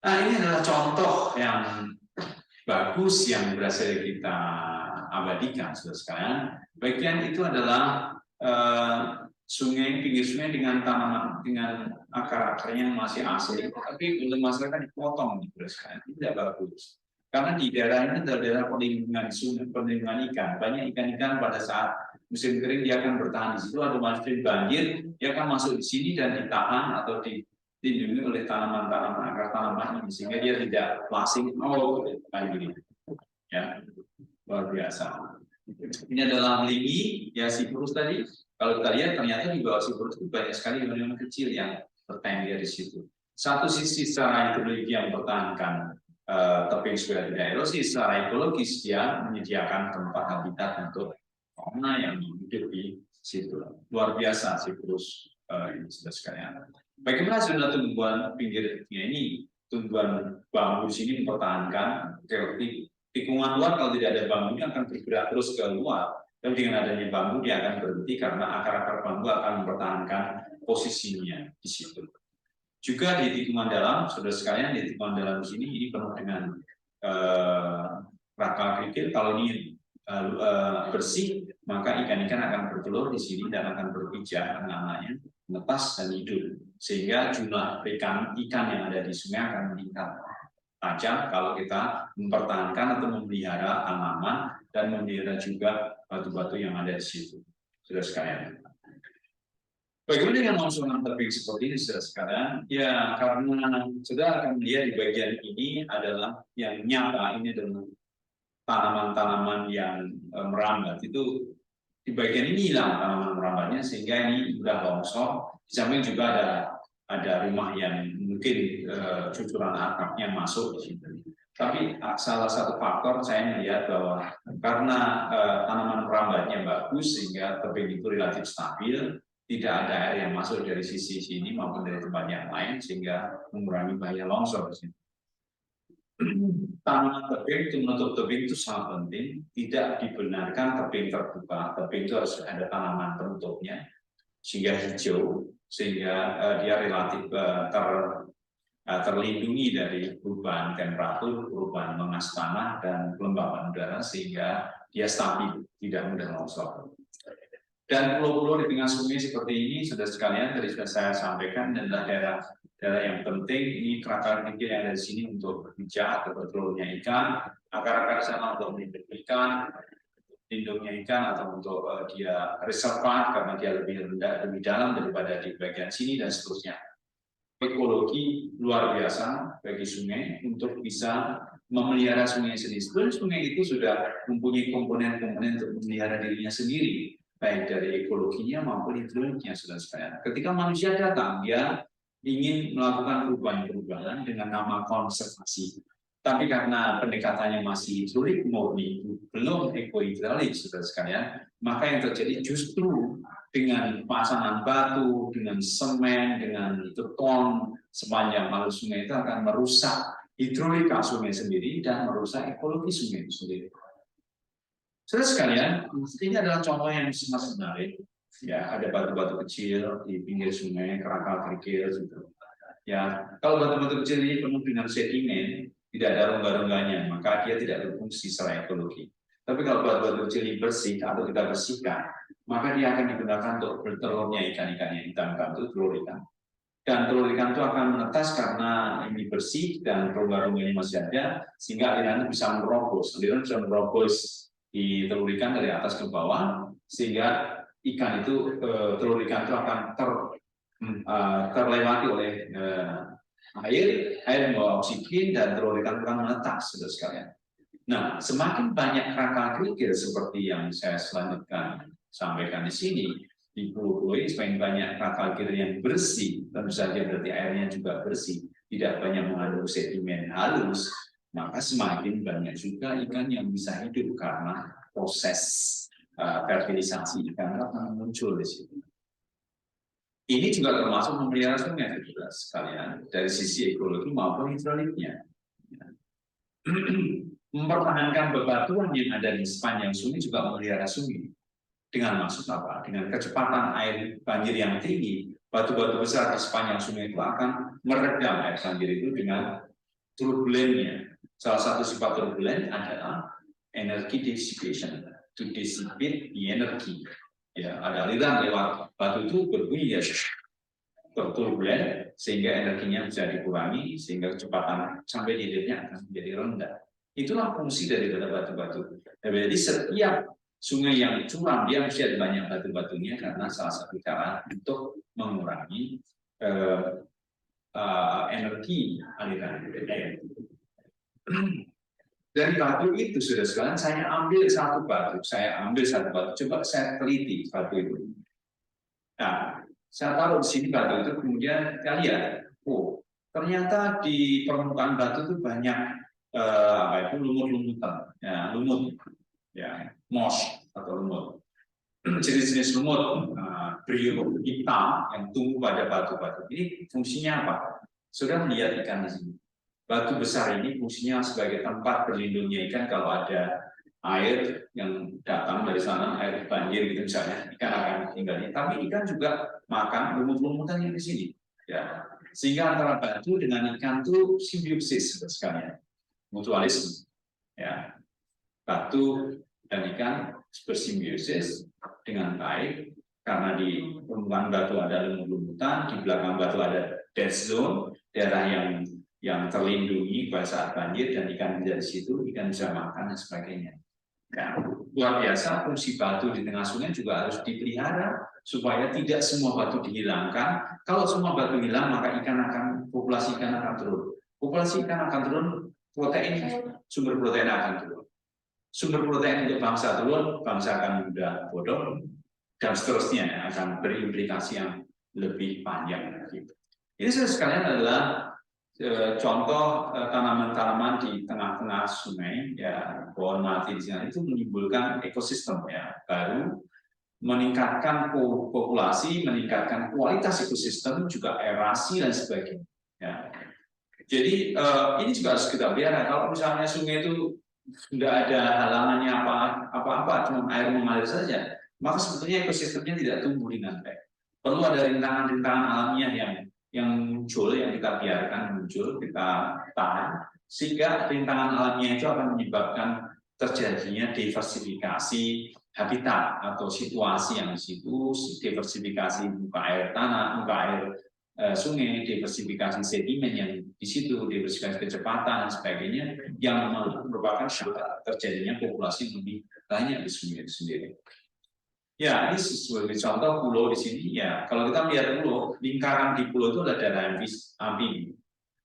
Nah, ini adalah contoh yang bagus yang berhasil kita abadikan, saudara sekalian. Bagian itu adalah sungai, pinggir sungai dengan tanaman, dengan akar-akarnya yang masih asli, tapi oleh masyarakat dipotong, saudara sekalian. Ini tidak bagus. Karena di daerah ini adalah daerah perlindungan sungai, perlindungan ikan. Banyak ikan-ikan pada saat musim kering dia akan bertahan di situ, atau musim banjir dia akan masuk di sini dan ditahan atau dilindungi oleh tanaman-tanaman, akar tanaman ini, sehingga dia tidak plasing. Oh, kayak gini ya, luar biasa. Ini adalah melinggi ya, Cyprus tadi. Kalau kita lihat ternyata di bawah Cyprus itu banyak sekali hewan kecil yang bertengger di situ. Satu sisi secara hidrologi yang mempertahankan tebing supaya tidak erosi, secara ekologis dia menyediakan tempat habitat untuk fauna yang hidup di situ. Luar biasa Cyprus ini, sudah sekalian. Bagaimana sebenarnya tumbuhan pinggir ini? Tumbuhan bambu sini mempertahankan tikungan luar. Kalau tidak ada bambunya akan bergerak terus ke luar. Tapi dengan adanya bambu dia akan berhenti karena akar-akar bambu akan mempertahankan posisinya di situ. Juga di tikungan dalam, saudara sekalian, di tikungan dalam sini ini penuh dengan rakal kerikil. Kalau ini bersih, maka ikan-ikan akan bertelur di sini dan akan berpijak anak-anaknya, menetas dan hidup, sehingga jumlah ikan yang ada di sungai akan meningkat tajam kalau kita mempertahankan atau memelihara tanaman dan memelihara juga batu-batu yang ada di situ, saudara sekalian. Bagaimana dengan longsoran tebing seperti ini, saudara sekalian? Ya, karena saudara akan melihat di bagian ini adalah yang nyata, ini adalah tanaman-tanaman yang merambat. Itu di bagian ini hilang tanaman merambatnya, sehingga ini sudah longsor. Di samping juga ada rumah yang mungkin cucuran atapnya masuk di situ. Tapi salah satu faktor saya melihat bahwa karena tanaman merambatnya bagus, sehingga tebing itu relatif stabil, tidak ada air yang masuk dari sisi sini maupun dari tempat yang lain, sehingga mengurangi bahaya longsor di sini. Tanaman tebing itu, menutup tebing itu sangat penting. Tidak dibenarkan tebing terbuka. Tebing itu harus ada tanaman penutupnya sehingga hijau, sehingga dia relatif terlindungi dari perubahan temperatur, perubahan mengas tanah, dan kelembaban udara, sehingga dia stabil, tidak mudah longsor. Dan pulau-pulau di tengah sungai seperti ini, saudara sekalian, tadi sudah saya sampaikan, adalah daerah yang penting. Ini kerakar kerikil yang ada di sini untuk berpijak atau bertelurnya ikan, akar-akar sana untuk melindungi ikan, lindungnya ikan, atau untuk dia reservat karena dia lebih rendah, lebih dalam daripada di bagian sini, dan seterusnya. Ekologi luar biasa bagi sungai untuk bisa memelihara sungai sendiri. Sebenarnya sungai itu sudah mempunyai komponen-komponen untuk memelihara dirinya sendiri, baik dari ekologinya maupun hidrologinya, saudara sekalian. Ketika manusia datang, dia ingin melakukan perubahan-perubahan dengan nama konservasi. Tapi karena pendekatannya masih hidrolik murni, belum ekohidrolik, saudara sekalian, maka yang terjadi justru dengan pasangan batu, dengan semen, dengan beton sepanjang alur sungai itu akan merusak hidrolika sungai sendiri dan merusak ekologi sungai itu sendiri. Saudara sekalian, ini adalah contoh yang sangat menarik. Ya, ada batu-batu kecil di pinggir sungai, kerakal kerikil, gitu. Ya, kalau batu-batu kecil ini penuh dengan sedimen, tidak ada rongga-rongganya, maka dia tidak berfungsi secara ekologi. Tapi kalau batu-batu kecil ini bersih atau kita bersihkan, maka dia akan digunakan untuk bertelurnya ikan-ikan yang hitam-hitam itu, telur ikan. Dan telur ikan itu akan menetas karena ini bersih dan rongga-rongganya masih ada, sehingga aliran bisa merobos. Aliran bisa merobos di telur ikan dari atas ke bawah, sehingga ikan itu, telur ikan itu akan terlewati oleh air membawa oksigen, dan telur ikan akan menetas, saudara sekalian. Nah, semakin banyak kerakal kerikil seperti yang saya selanjutkan sampaikan di sini, di pulau-pulau ini semakin banyak kerakal kerikil yang bersih, tentu saja berarti airnya juga bersih, tidak banyak mengandung sedimen halus, maka semakin banyak juga ikan yang bisa hidup karena proses fertilisasi ikan akan muncul di situ. Ini juga termasuk memelihara sungai, saudara sekalian, dari sisi ekologi maupun hidroliknya. Mempertahankan bebatuan yang ada di sepanjang sungai juga memelihara sungai. Dengan maksud apa? Dengan kecepatan air banjir yang tinggi, batu-batu besar di sepanjang sungai itu akan meredam air banjir itu dengan turbulennya. Salah satu sifat turbulen adalah energi dissipation, to dissipate the energy. Ya, ada aliran lewat batu itu berbunyi ya, turbulen, sehingga energinya bisa dikurangi, sehingga kecepatan sampai di hilirnya akan menjadi rendah. Itulah fungsi daripada batu-batu. Jadi setiap sungai yang curam dia mesti ada banyak batu-batunya karena salah satu cara untuk mengurangi energi aliran air. Dari batu itu sudah sekalian saya ambil satu batu, coba saya teliti batu itu. Nah, saya taruh di sini batu itu, kemudian kalian, oh ternyata di permukaan batu itu banyak lumut-lumutan, ya, lumut, ya, moss atau lumut. Jenis-jenis lumut brio hitam yang tumbuh pada batu-batu ini fungsinya apa? Sudah melihat ikan di sini. Batu besar ini fungsinya sebagai tempat berlindungnya ikan kalau ada air yang datang dari sana, air banjir gitu misalnya, ikan akan tinggalnya. Tapi ikan juga makan lumut-lumutan yang di sini. Ya. Sehingga antara batu dengan ikan itu simbiosis sekalian, mutualisme. Ya. Batu dan ikan bersimbiosis dengan baik karena di permukaan batu ada lumut-lumutan, di belakang batu ada dead zone, daerah yang terlindungi pada saat banjir, dan ikan dari situ, ikan bisa makan dan sebagainya. Nah, luar biasa fungsi batu di tengah sungai juga harus dipelihara supaya tidak semua batu dihilangkan. Kalau semua batu hilang, maka populasi ikan akan turun. Populasi ikan akan turun, sumber protein akan turun. Sumber protein untuk bangsa turun, bangsa akan mudah bodoh, dan seterusnya akan berimplikasi yang lebih panjang. Ini sekalian adalah contoh tanaman-tanaman di tengah-tengah sungai, ya pohon mati di sini itu menimbulkan ekosistem ya baru, meningkatkan populasi, meningkatkan kualitas ekosistem, juga erasi dan sebagainya. Ya. Jadi ini juga harus kita pelihara. Kalau misalnya sungai itu tidak ada halangannya apa-apa, cuma air mengalir saja, maka sebetulnya ekosistemnya tidak tumbuh dengan baik. Perlu ada rintangan-rintangan alamiah yang muncul, yang kita biarkan muncul, kita tahan, sehingga rintangan alamiah itu akan menyebabkan terjadinya diversifikasi habitat atau situasi yang di situ, diversifikasi muka air tanah, muka air sungai, diversifikasi sedimen yang di situ, diversifikasi kecepatan dan sebagainya, yang merupakan syarat terjadinya populasi yang lebih banyak di sungai itu sendiri. Ya, ini sebagai contoh pulau di sini. Ya, kalau kita melihat pulau, lingkaran di pulau itu adalah daerah amfibi.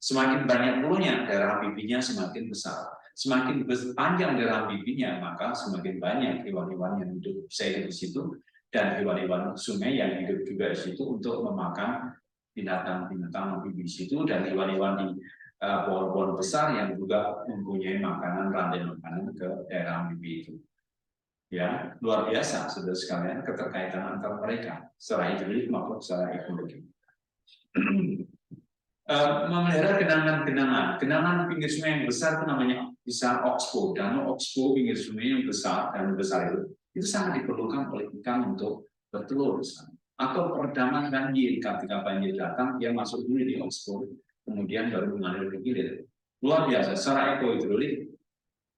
Semakin banyak pulaunya, daerah amfibinya semakin besar. Semakin panjang daerah amfibinya, maka semakin banyak hewan-hewan yang hidup di situ, dan hewan-hewan sungai yang hidup juga di situ untuk memakan binatang-binatang amfibi di situ, dan hewan-hewan di pohon-pohon besar yang juga mempunyai makanan, rantai makanan ke daerah amfibi itu. Ya, luar biasa, saudara sekalian, keterkaitan antara mereka secara hidrolik maupun secara ekologi. Memelihara genangan pinggir sungai yang besar itu namanya bisa oxbow, danau oxbow pinggir sungai yang besar dan besar itu sangat diperlukan oleh ikan untuk bertelur atau peredaman banjir. Ketika banjir datang, dia masuk dulu di oxbow, kemudian baru mengalir ke hilir. Luar biasa, secara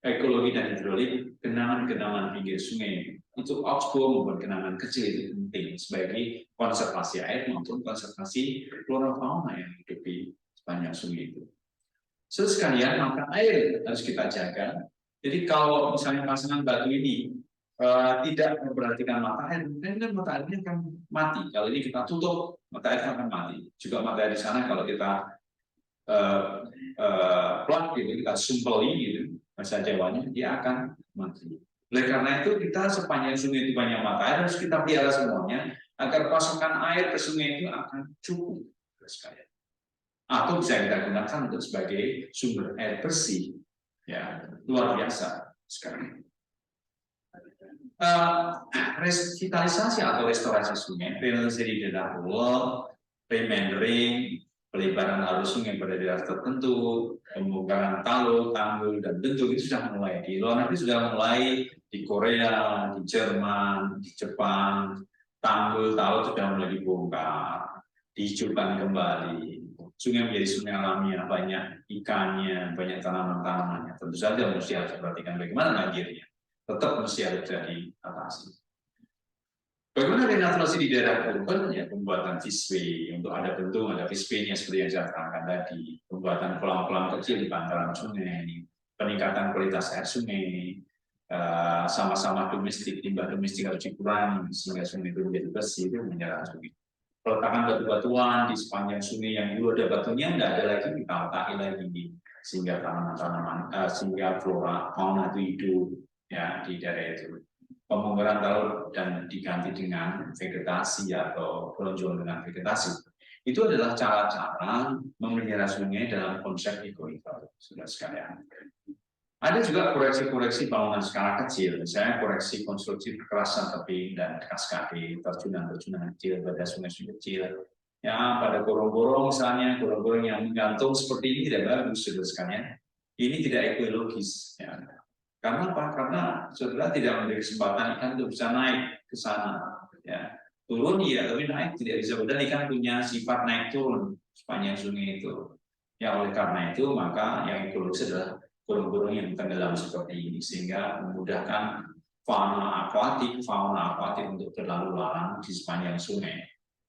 ekologi dan hidrolik, genangan-genangan pinggir sungai untuk oxbow maupun genangan kecil itu penting sebagai konservasi air maupun konservasi flora fauna yang hidup di sepanjang sungai itu. Saudara sekalian, maka air harus kita jaga. Jadi kalau misalnya pasangan batu ini tidak memperhatikan mata air, mungkin mata airnya akan mati. Kalau ini kita tutup, mata air akan mati. Juga mata air di sana kalau kita plug gitu, kita sumpeli gitu, bahasa Jawanya, dia akan mati. Oleh karena itu kita sepanjang sungai itu banyak mata air, harus kita pelihara semuanya agar pasokan air ke sungai itu akan cukup sekalian. Atau bisa kita gunakan untuk sebagai sumber air bersih, ya luar biasa sekali. Revitalisasi atau restorasi sungai, realisasi di daerah pulau, remendering, pelebaran arus sungai pada daerah tertentu, pembongkaran tanggul dan bentuk itu sudah mulai. Di luar negeri sudah mulai, di Korea, di Jerman, di Jepang, tanggul sudah mulai dibongkar, dihijaukan kembali. sungai menjadi sungai alamiah, banyak ikannya, banyak tanaman-tanamannya. Tentu saja mesti harus diperhatikan bagaimana banjirnya. Tetap mesti harus diatasi. Bagaimana renaturasi di daerah urban? Ya, pembuatan fish-way. Untuk ada bendung, ada fish-way-nya seperti yang saya terangkan tadi. Pembuatan kolam-kolam kecil di bantaran sungai, peningkatan kualitas air sungai, sama-sama domestik, limbah domestik harus dikurangi sehingga sungai itu menjadi bersih, itu menyerang sungai. Peletakan batu-batuan di sepanjang sungai yang dulu ada batunya, nggak ada lagi, kita letakin lagi sehingga tanaman-tanaman, sehingga flora fauna itu hidup ya di daerah itu. Pemungkuran laut dan diganti dengan vegetasi atau pelonjoan dengan vegetasi. Itu adalah cara-cara memelihara sungai dalam konsep eco-eco, sudah sekalian. Ada juga koreksi-koreksi bangunan skala kecil, misalnya koreksi konstruksi kekerasan tebing dan kaskade, terjunan-terjunan kecil pada sungai-sungai kecil. Ya, pada gorong-gorong misalnya, gorong-gorong yang menggantung seperti ini tidak bagus, sudah sekalian. Ini tidak ekologis. Ya. Karena apa? Karena saudara tidak memberi kesempatan ikan untuk bisa naik ke sana. Ya. Turun iya, tapi naik tidak bisa. Padahal ikan punya sifat naik turun sepanjang sungai itu. Ya, oleh karena itu maka yang ekologis adalah burung-burung yang tenggelam seperti ini, sehingga memudahkan fauna aquatik untuk berlalu lalang di sepanjang sungai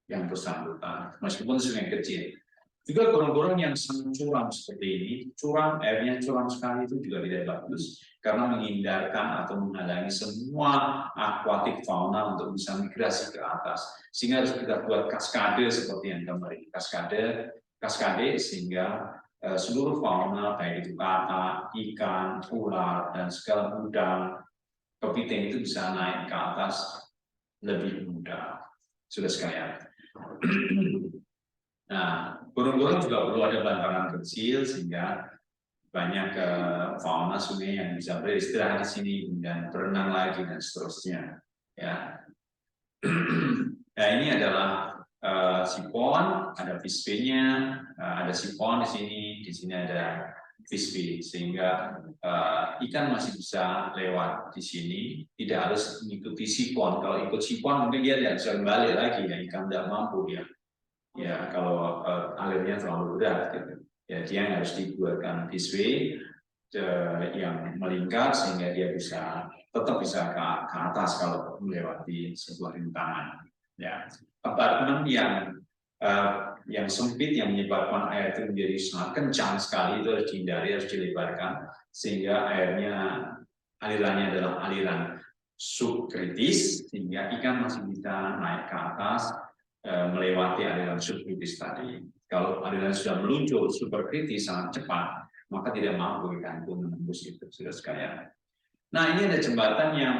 yang bersangkutan, meskipun sungai kecil. Juga gorong-gorong yang sangat curam seperti ini, airnya curam sekali, itu juga tidak bagus karena menghindarkan atau menghalangi semua aquatic fauna untuk bisa migrasi ke atas. Sehingga harus kita buat kaskade seperti yang kemarin, kaskade sehingga seluruh fauna baik itu kata, ikan, ular dan segala udang, kepiting itu bisa naik ke atas lebih mudah. Sudah sekalian. Nah, burung-burung juga perlu ada bantaran kecil sehingga banyak fauna sungai yang bisa beristirahat di sini dan berenang lagi dan seterusnya. Ya. Nah, ini adalah sipon, ada fish-nya, ada sipon di sini ada fish, sehingga ikan masih bisa lewat di sini, tidak harus mengikuti sipon. Kalau ikut sipon mungkin dia tidak bisa kembali lagi, ya ikan tidak mampu ya. Ya kalau alirnya terlalu berat, gitu. Ya dia harus dibuatkan fish-way yang melingkar sehingga dia tetap bisa ke atas kalau melewati sebuah rintangan. Ya, apartemen yang sempit yang menyebabkan air itu menjadi sangat kencang sekali itu harus dihindari, harus dilebarkan sehingga alirannya adalah aliran subkritis sehingga ikan masih bisa naik ke atas melewati aliran subkritis tadi. Kalau aliran sudah meluncur superkritis sangat cepat, maka tidak mampu ikan itu menembus itu, sudah sekalian. Nah, ini ada jembatan yang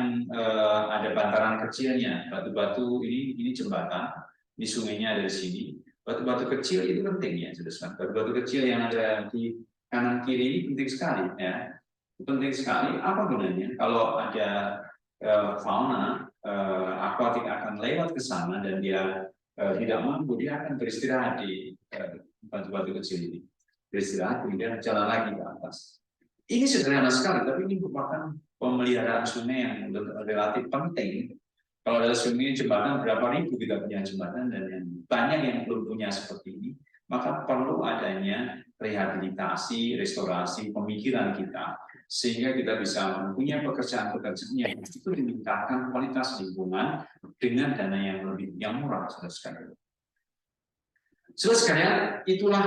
ada bantaran kecilnya, batu-batu ini jembatan, di sungainya ada di sini. Batu-batu kecil itu penting ya, sudah sekalian. Batu-batu kecil yang ada di kanan kiri ini penting sekali ya. Penting sekali. Apa gunanya? Kalau ada fauna aquatic akan lewat ke sana dan dia tidak mampu, dia akan beristirahat di batu-batu kecil ini. Beristirahat, kemudian jalan lagi ke atas. Ini sederhana sekali, tapi ini merupakan pemeliharaan sungai yang relatif penting. Kalau ada sungai jembatan, berapa ribu kita punya jembatan, dan yang banyak yang belum punya seperti ini, maka perlu adanya rehabilitasi, restorasi, pemikiran kita, sehingga kita bisa mempunyai pekerjaan-pekerjaan yang itu meningkatkan kualitas lingkungan dengan dana yang murah, saudara sekalian. Saudara sekalian, itulah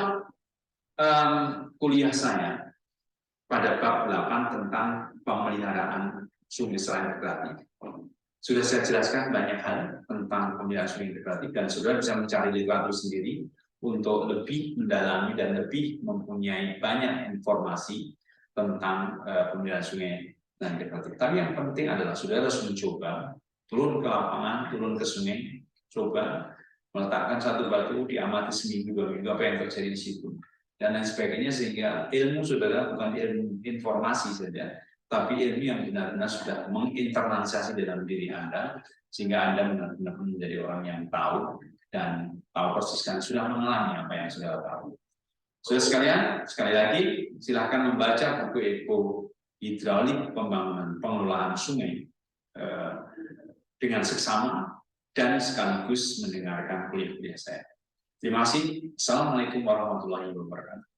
kuliah saya pada bab 8 tentang pemeliharaan sungai secara integratif. Sudah saya jelaskan banyak hal tentang pemeliharaan sungai integratif dan saudara bisa mencari literatur sendiri untuk lebih mendalami dan lebih mempunyai banyak informasi tentang pemeliharaan sungai dan integratif. Tapi yang penting adalah saudara harus mencoba turun ke lapangan, turun ke sungai, coba meletakkan satu batu, diamati seminggu, 2 minggu apa yang terjadi di situ, dan lain sebagainya, sehingga ilmu saudara bukan ilmu informasi saja, tapi ilmu yang benar-benar sudah menginternalisasi dalam diri Anda, sehingga Anda benar-benar menjadi orang yang tahu dan tahu persis dan sudah mengalami apa yang saudara tahu. Saudara sekalian, sekali lagi silahkan membaca buku Eco Hidraulik Pembangunan Pengelolaan Sungai dengan seksama dan sekaligus mendengarkan kuliah-kuliah saya. Terima kasih. Assalamualaikum warahmatullahi wabarakatuh.